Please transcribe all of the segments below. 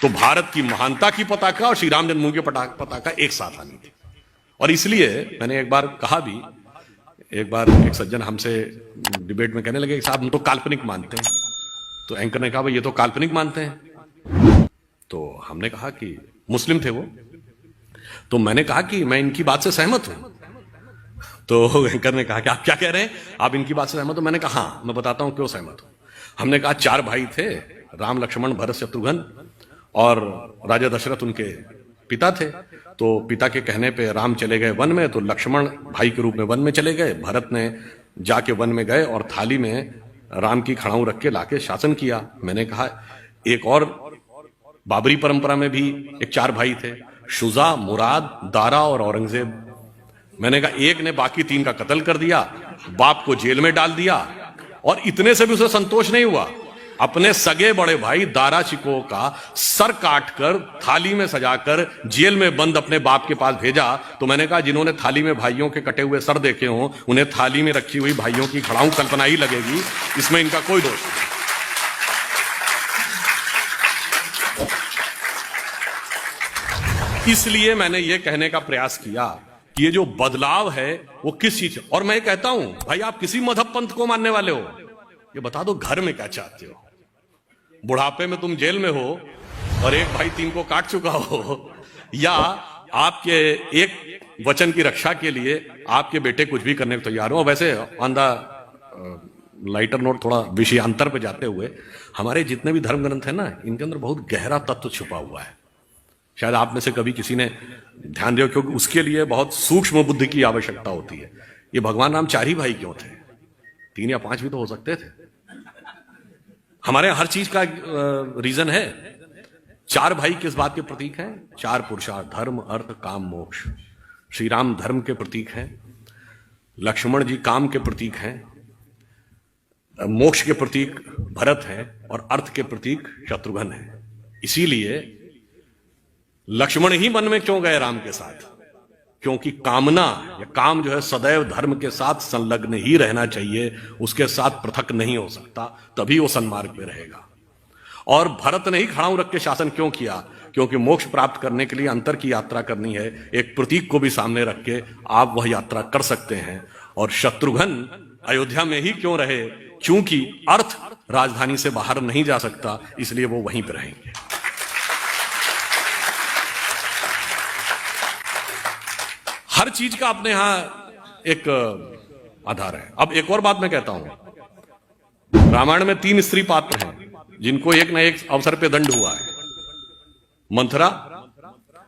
तो भारत की महानता की पताका और श्री राम जन्मभूमि की पताका एक साथ आनी थी। और इसलिए मैंने एक बार कहा भी, एक बार एक सज्जन हमसे डिबेट में कहने लगे कि साहब हम तो काल्पनिक मानते हैं। तो एंकर ने कहा भाई ये तो काल्पनिक मानते हैं। तो हमने कहा कि मुस्लिम थे वो, तो मैंने कहा कि मैं इनकी बात से सहमत हूं। तो एंकर ने कहा कि आप क्या कह रहे हैं, आप इनकी बात से सहमत हो? मैंने कहा हाँ, मैं बताता हूं क्यों सहमत हूं। हमने कहा 4 भाई थे, राम लक्ष्मण भरत शत्रुघ्न, और राजा दशरथ उनके पिता थे। तो पिता के कहने पे राम चले गए वन में, तो लक्ष्मण भाई के रूप में वन में चले गए, भरत ने जाके वन में गए और थाली में राम की खड़ाऊ रख के लाके शासन किया। मैंने कहा एक और बाबरी परंपरा में भी एक 4 भाई थे, शुजा, मुराद, दारा और औरंगजेब। मैंने कहा एक ने बाकी 3 का कत्ल कर दिया, बाप को जेल में डाल दिया, और इतने से भी उसे संतोष नहीं हुआ, अपने सगे बड़े भाई दारा शिकोह का सर काटकर थाली में सजाकर जेल में बंद अपने बाप के पास भेजा। तो मैंने कहा जिन्होंने थाली में भाइयों के कटे हुए सर देखे हों, उन्हें थाली में रखी हुई भाइयों की खड़ाऊ कल्पना ही लगेगी, इसमें इनका कोई दोष नहीं। इसलिए मैंने यह कहने का प्रयास किया कि ये जो बदलाव है वो किस चीज, और मैं कहता हूं भाई आप किसी मजहब पंथ को मानने वाले हो, ये बता दो घर में क्या चाहते हो। बुढ़ापे में तुम जेल में हो और एक भाई 3 को काट चुका हो, या आपके एक वचन की रक्षा के लिए आपके बेटे कुछ भी करने को तैयार हो। वैसे ऑन द लाइटर नोट, थोड़ा विषयांतर पे जाते हुए, हमारे जितने भी धर्म ग्रंथ है ना, इनके अंदर बहुत गहरा तत्व छुपा हुआ है। शायद आप में से कभी किसी ने ध्यान दिया, क्योंकि उसके लिए बहुत सूक्ष्म बुद्धि की आवश्यकता होती है। ये भगवान राम 4 ही भाई क्यों थे? 3 या 5 भी तो हो सकते थे। हमारे हर चीज का रीजन है। 4 भाई किस बात के प्रतीक हैं? 4 पुरुषार्थ, धर्म, अर्थ, काम, मोक्ष। श्री राम धर्म के प्रतीक हैं, लक्ष्मण जी काम के प्रतीक हैं, मोक्ष के प्रतीक भरत हैं, और अर्थ के प्रतीक शत्रुघ्न हैं। इसीलिए लक्ष्मण ही वन में क्यों गए राम के साथ? क्योंकि कामना या काम जो है सदैव धर्म के साथ संलग्न ही रहना चाहिए, उसके साथ पृथक नहीं हो सकता, तभी वो सन्मार्ग पे रहेगा। और भरत ने ही खड़ाऊ रख के शासन क्यों किया? क्योंकि मोक्ष प्राप्त करने के लिए अंतर की यात्रा करनी है, एक प्रतीक को भी सामने रख के आप वह यात्रा कर सकते हैं। और शत्रुघ्न अयोध्या में ही क्यों रहे? क्योंकि अर्थ राजधानी से बाहर नहीं जा सकता, इसलिए वो वहीं पर रहेंगे। हर चीज का अपने यहां एक आधार है। अब एक और बात मैं कहता हूं, रामायण में 3 स्त्री पात्र हैं जिनको एक न एक अवसर पे दंड हुआ है। मंथरा,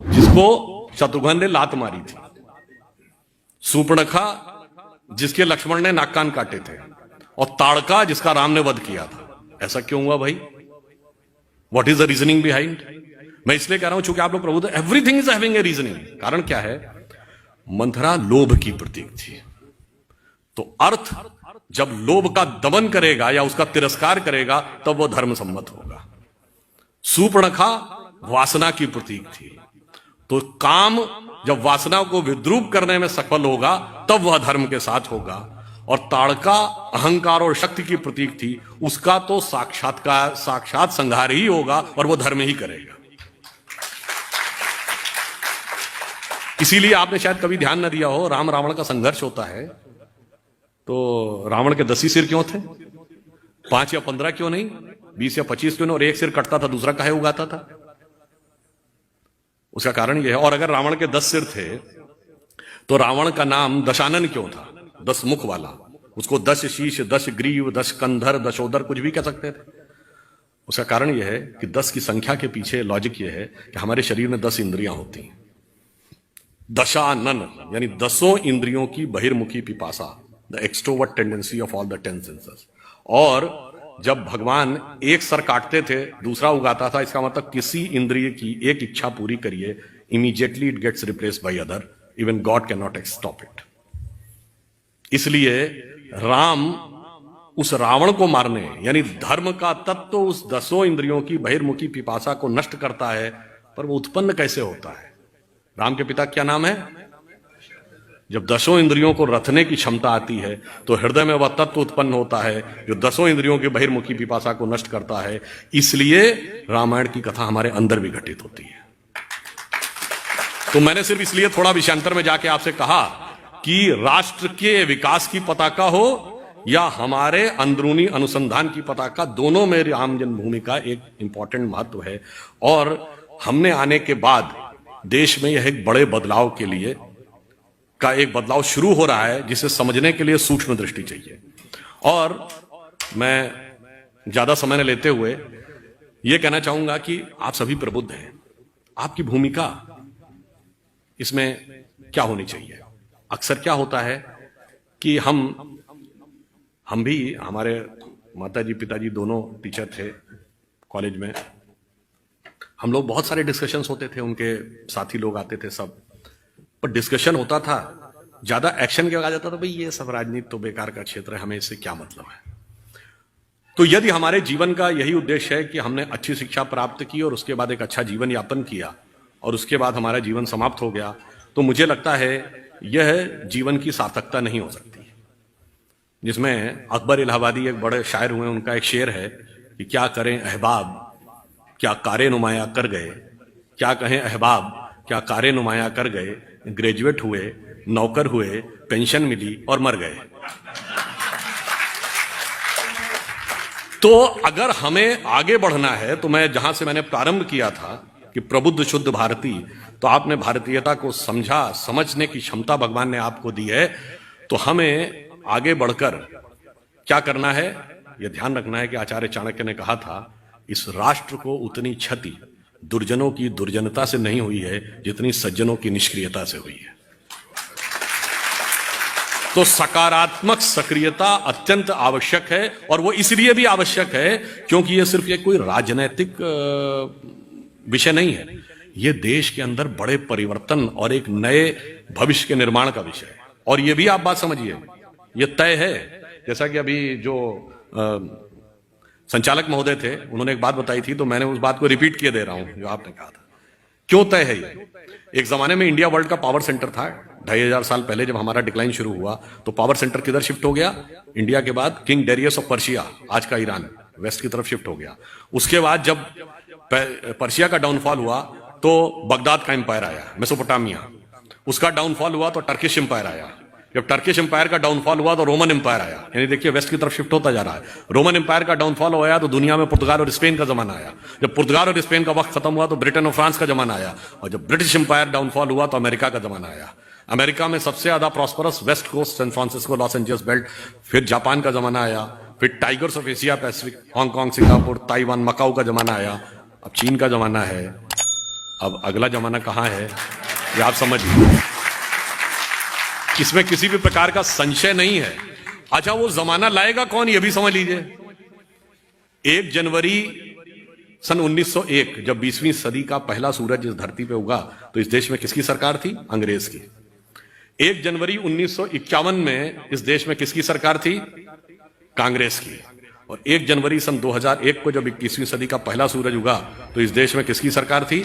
जिसको शत्रुघ्न ने लात मारी थी, सूर्पणखा, जिसके लक्ष्मण ने नाक कान काटे थे, और ताड़का, जिसका राम ने वध किया था। ऐसा क्यों हुआ भाई? What is the reasoning behind? मैं इसलिए कह रहा हूं चूंकि आप लोग प्रभु, everything is having a reasoning. कारण क्या है? मंथरा लोभ की प्रतीक थी, तो अर्थ जब लोभ का दमन करेगा या उसका तिरस्कार करेगा तब वह धर्म सम्मत होगा। सूर्पणखा वासना की प्रतीक थी, तो काम जब वासना को विद्रूप करने में सफल होगा तब वह धर्म के साथ होगा। और ताड़का अहंकार और शक्ति की प्रतीक थी, उसका तो साक्षात संहार ही होगा और वह धर्म ही करेगा। इसीलिए आपने शायद कभी ध्यान न दिया हो, राम रावण का संघर्ष होता है तो रावण के 10 ही सिर क्यों थे? 5 या 15 क्यों नहीं? 20 या 25 क्यों नहीं? और एक सिर कटता था, दूसरा काहे उगाता था? उसका कारण यह है। और अगर रावण के 10 सिर थे तो रावण का नाम दशानन क्यों था? 10 मुख वाला। उसको 10 शीश, 10 ग्रीव, 10 कंधर, 10 उदर, कुछ भी कह सकते थे। उसका कारण यह है कि 10 की संख्या के पीछे लॉजिक यह है कि हमारे शरीर में 10 इंद्रियां होती हैं। दशानन यानी 10 इंद्रियों की बहिर्मुखी पिपासा, the extrovert tendency of all the 10 senses. और जब भगवान एक सर काटते थे दूसरा उगाता था, इसका मतलब किसी इंद्रिय की एक इच्छा पूरी करिए, immediately it gets replaced by other, even God can not stop it. इसलिए राम उस रावण को मारने यानी धर्म का तत्व उस 10 इंद्रियों की बहिर्मुखी पिपासा को नष्ट करता है, पर वो उत्पन्न कैसे होता है? राम के पिता क्या नाम है? जब दसों इंद्रियों को रथने की क्षमता आती है तो हृदय में वह तत्व उत्पन्न होता है जो दसों इंद्रियों की बहिर्मुखी पिपासा को नष्ट करता है। इसलिए रामायण की कथा हमारे अंदर भी घटित होती है। तो मैंने सिर्फ इसलिए थोड़ा विषयांतर में जाके आपसे कहा कि राष्ट्र के विकास की पताका हो या हमारे अंदरूनी अनुसंधान की पताका, दोनों में राम जन्मभूमि का एक इंपॉर्टेंट महत्व है। और हमने आने के बाद देश में यह एक बड़े बदलाव के लिए का एक बदलाव शुरू हो रहा है, जिसे समझने के लिए सूक्ष्म दृष्टि चाहिए। और मैं ज्यादा समय न लेते हुए यह कहना चाहूंगा कि आप सभी प्रबुद्ध हैं। आपकी भूमिका इसमें क्या होनी चाहिए? अक्सर क्या होता है कि हम भी, हमारे माताजी पिताजी दोनों टीचर थे कॉलेज में, हम लोग बहुत सारे डिस्कशंस होते थे, उनके साथी लोग आते थे सब, पर डिस्कशन होता था, ज्यादा एक्शन क्या आ जाता था, भाई ये सब राजनीति तो बेकार का क्षेत्र है, हमें इससे क्या मतलब है। तो यदि हमारे जीवन का यही उद्देश्य है कि हमने अच्छी शिक्षा प्राप्त की और उसके बाद एक अच्छा जीवन यापन किया और उसके बाद हमारा जीवन समाप्त हो गया, तो मुझे लगता है यह जीवन की सार्थकता नहीं हो सकती। जिसमें अकबर इलाहाबादी एक बड़े शायर हुए, उनका एक शेर है कि क्या करें अहबाब क्या कारे नुमाया कर गए, क्या कहें अहबाब क्या कारे नुमाया कर गए, ग्रेजुएट हुए, नौकर हुए, पेंशन मिली और मर गए। तो अगर हमें आगे बढ़ना है, तो मैं जहां से मैंने प्रारंभ किया था कि प्रबुद्ध शुद्ध भारतीय, तो आपने भारतीयता को समझने की क्षमता भगवान ने आपको दी है। तो हमें आगे बढ़कर क्या करना है, यह ध्यान रखना है कि आचार्य चाणक्य ने कहा था, इस राष्ट्र को उतनी क्षति दुर्जनों की दुर्जनता से नहीं हुई है जितनी सज्जनों की निष्क्रियता से हुई है। तो सकारात्मक सक्रियता अत्यंत आवश्यक है, और वो इसलिए भी आवश्यक है क्योंकि ये सिर्फ एक कोई राजनैतिक विषय नहीं है, ये देश के अंदर बड़े परिवर्तन और एक नए भविष्य के निर्माण का विषय है। और ये भी आप बात समझिए, ये तय है। जैसा कि अभी जो संचालक महोदय थे, उन्होंने एक बात बताई थी, तो मैंने उस बात को रिपीट किए दे रहा हूं जो आपने कहा था। क्यों तय है ये? एक जमाने में इंडिया वर्ल्ड का पावर सेंटर था। 2500 साल पहले जब हमारा डिक्लाइन शुरू हुआ तो पावर सेंटर किधर शिफ्ट हो गया? इंडिया के बाद किंग डेरियस ऑफ पर्शिया, आज का ईरान, वेस्ट की तरफ शिफ्ट हो गया। उसके बाद जब पर्शिया का डाउनफॉल हुआ तो बगदाद का एम्पायर आया, मेसोपोटामिया। उसका डाउनफॉल हुआ तो टर्किश एम्पायर आया। जब टर्किश एम्पायर का डाउनफॉल हुआ तो रोमन एम्पायर आया। यानी देखिए वेस्ट की तरफ शिफ्ट होता जा रहा है। रोमन एम्पायर का डाउनफॉल होया तो दुनिया में पुर्तगाल और स्पेन का जमाना आया। जब पुर्तगाल और स्पेन का वक्त खत्म हुआ तो ब्रिटेन और फ्रांस का जमाना आया। और जब ब्रिटिश एम्पायर डाउनफॉल हुआ तो अमेरिका का जमाना आया। अमेरिका में सबसे ज्यादा prosperous west coast, San Francisco, Los Angeles belt, फिर जापान का जमाना आया, फिर tigers of Asia Pacific, Hong Kong, Singapore, Taiwan, Macau का जमाना आया। अब चीन का जमाना है। अब अगला जमाना कहां है ये आप समझिए, इसमें किसी भी प्रकार का संशय नहीं है। अच्छा, वो जमाना लाएगा कौन, ये भी समझ लीजिए। 1 जनवरी सन 1901 जब 20वीं सदी का पहला सूरज इस धरती पे उगा तो इस देश में किसकी सरकार थी? अंग्रेज की। 1 जनवरी 1951 में इस देश में किसकी सरकार थी? कांग्रेस की। और 1 जनवरी सन 2001 को जब 21वीं सदी का पहला सूरज उगा तो इस देश में किसकी सरकार थी?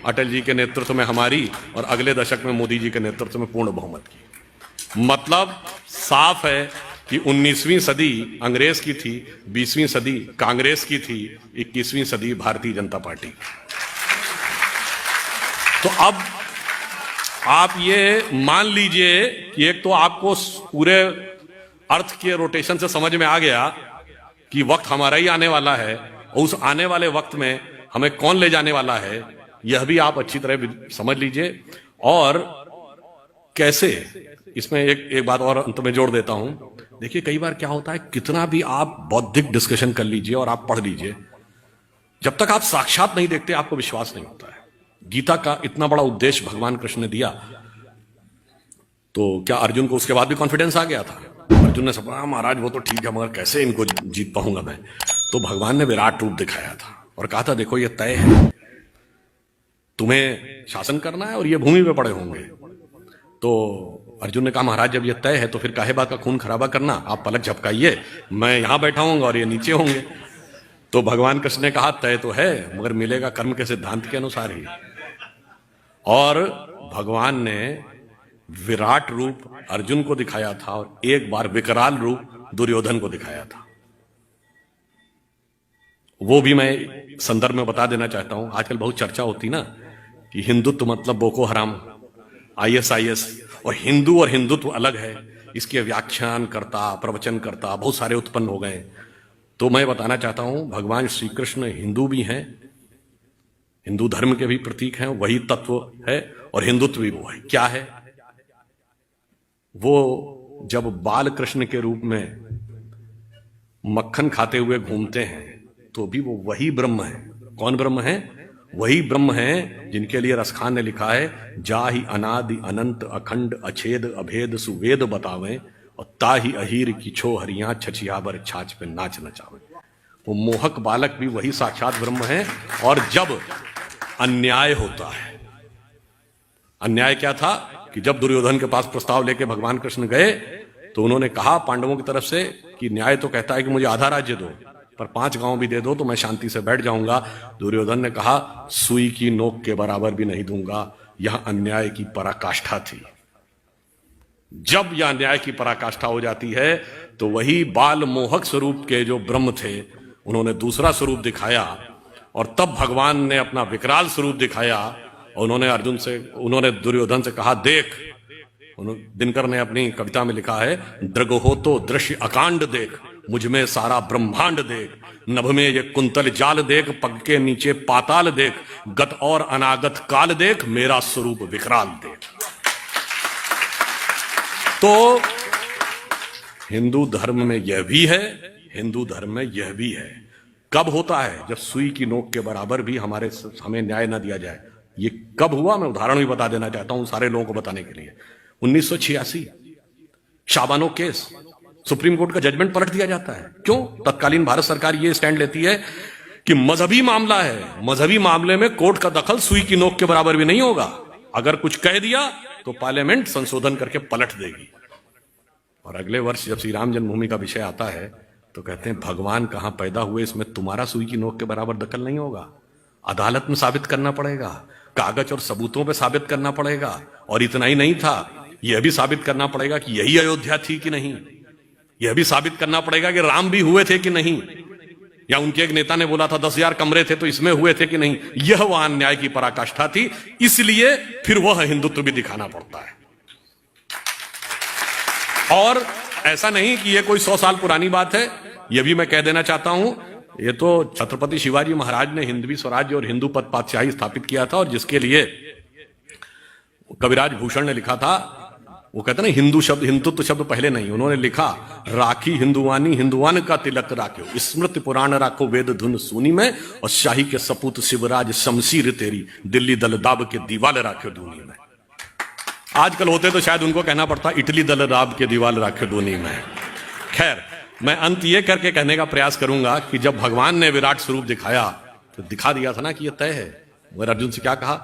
अटल जी के नेतृत्व में हमारी, और अगले दशक में मोदी जी के नेतृत्व में पूर्ण बहुमत की। मतलब साफ है कि 19वीं सदी अंग्रेज की थी, 20वीं सदी कांग्रेस की थी, 21वीं सदी भारतीय जनता पार्टी। तो अब आप ये मान लीजिए कि एक तो आपको पूरे अर्थ के रोटेशन से समझ में आ गया कि वक्त हमारा ही आने वाला है, और उस आने वाले वक्त में हमें कौन ले जाने वाला है यह भी आप अच्छी तरह समझ लीजिए। और कैसे, इसमें एक बात और अंत में जोड़ देता हूं। देखिए कई बार क्या होता है, कितना भी आप बौद्धिक डिस्कशन कर लीजिए और आप पढ़ लीजिए, जब तक आप साक्षात नहीं देखते आपको विश्वास नहीं होता है। गीता का इतना बड़ा उद्देश्य भगवान कृष्ण ने दिया, तो क्या अर्जुन को उसके बाद भी कॉन्फिडेंस आ गया था? अर्जुन ने समझा महाराज वो तो ठीक है, मगर कैसे इनको जीत पाऊंगा मैं? तो भगवान ने विराट रूप दिखाया था और कहा था देखो ये तय है, तुम्हें शासन करना है और ये भूमि पे पड़े होंगे। तो अर्जुन ने कहा महाराज जब ये तय है तो फिर काहे बात का खून खराबा करना, आप पलक झपकाइए, मैं यहां बैठा हूंगा और ये नीचे होंगे। तो भगवान कृष्ण ने कहा तय तो है, मगर मिलेगा कर्म के सिद्धांत के अनुसार ही। और भगवान ने विराट रूप अर्जुन को दिखाया था और एक बार विकराल रूप दुर्योधन को दिखाया था। वो भी मैं संदर्भ में बता देना चाहता हूं। आजकल बहुत चर्चा होती ना कि हिंदुत्व मतलब बोको हराम, ISIS, और हिंदुत्व अलग है। इसके व्याख्यान करता, प्रवचन करता बहुत सारे उत्पन्न हो गए। तो मैं बताना चाहता हूं, भगवान श्री कृष्ण हिंदू भी हैं, हिंदू धर्म के भी प्रतीक हैं, वही तत्व है, और हिंदुत्व भी वो है। क्या है वो? जब बाल कृष्ण के रूप में मक्खन खाते हुए घूमते हैं तो भी वो वही ब्रह्म है। कौन ब्रह्म है? वही ब्रह्म है जिनके लिए रसखान ने लिखा है, जाहि अनादि अनंत अखंड अछेद अभेद सुवेद बतावें, और ताहि अहीर की छो हरियां छछियाबर छाछ पे नाच नचावे। वो मोहक बालक भी वही साक्षात ब्रह्म है। और जब अन्याय होता है, अन्याय क्या था कि जब दुर्योधन के पास प्रस्ताव लेके भगवान कृष्ण गए तो उन्होंने कहा पांडवों की तरफ से कि न्याय तो कहता है कि मुझे आधा राज्य दो, पर 5 गांव भी दे दो तो मैं शांति से बैठ जाऊंगा। दुर्योधन ने कहा सुई की नोक के बराबर भी नहीं दूंगा। यह अन्याय की पराकाष्ठा थी। जब यह अन्याय की पराकाष्ठा हो जाती है तो वही बाल मोहक स्वरूप के जो ब्रह्म थे उन्होंने दूसरा स्वरूप दिखाया, और तब भगवान ने अपना विकराल स्वरूप दिखाया। और उन्होंने दुर्योधन से कहा, देख, दिनकर ने अपनी कविता में लिखा है, द्रगहो तो दृश्य अकांड देख, मुझमें सारा ब्रह्मांड देख, नभ में ये कुंतल जाल देख, पग के नीचे पाताल देख, गत और अनागत काल देख, मेरा स्वरूप विकराल देख। तो हिंदू धर्म में यह भी है, हिंदू धर्म में यह भी है। कब होता है? जब सुई की नोक के बराबर भी हमें न्याय न दिया जाए। ये कब हुआ? मैं उदाहरण भी बता देना चाहता हूं सारे लोगों को बताने के लिए। 1986 शाबानो केस, सुप्रीम कोर्ट का जजमेंट पलट दिया जाता है। क्यों? तत्कालीन भारत सरकार ये स्टैंड लेती है कि मजहबी मामला है, मजहबी मामले में कोर्ट का दखल सुई की नोक के बराबर भी नहीं होगा। अगर कुछ कह दिया तो पार्लियामेंट संशोधन करके पलट देगी। और अगले वर्ष जब श्री राम जन्मभूमि का विषय आता है तो कहते हैं भगवान कहां पैदा हुए, इसमें तुम्हारा सुई की नोक के बराबर दखल नहीं होगा। अदालत में साबित करना पड़ेगा, कागज और सबूतों पे साबित करना पड़ेगा। और इतना ही नहीं था, यह भी साबित करना पड़ेगा कि यही अयोध्या थी कि नहीं। यह भी साबित करना पड़ेगा कि राम भी हुए थे कि नहीं, या उनके एक नेता ने बोला था 10,000 कमरे थे तो इसमें हुए थे कि नहीं। यह वहां न्याय की पराकाष्ठा थी। इसलिए फिर वह हिंदुत्व भी दिखाना पड़ता है। और ऐसा नहीं कि यह कोई 100 साल पुरानी बात है। यह भी मैं कह देना चाहता हूं, ये तो छत्रपति शिवाजी महाराज ने हिंदवी स्वराज्य और हिंदू पद पातशाही स्थापित किया था, और जिसके लिए कविराज भूषण ने लिखा था, वो कहते ना हिंदुत्व शब्द पहले नहीं, उन्होंने लिखा, राखी हिंदुवानी हिंदुआन का तिलक राख्यो, स्मृति पुराण राखो वेद धुन सुनी में, और शाही के सपूत शिवराज शमशीर तेरी, दिल्ली दल दाब के दीवाल राख्यो दूनी में। आजकल होते तो शायद उनको कहना पड़ता इटली दल दाब के दीवाल राख्यो दूनी में। खैर, मैं अंत ये करके कहने का प्रयास करूंगा कि जब भगवान ने विराट स्वरूप दिखाया तो दिखा दिया था ना कि यह तय है। वह अर्जुन से क्या कहा?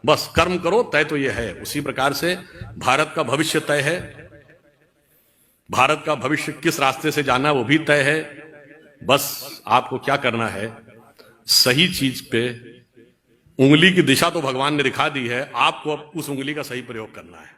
बस कर्म करो, तय तो यह है। उसी प्रकार से भारत का भविष्य तय है। भारत का भविष्य किस रास्ते से जाना वो भी तय है। बस आपको क्या करना है, सही चीज पे उंगली की दिशा तो भगवान ने दिखा दी है, आपको अब उस उंगली का सही प्रयोग करना है।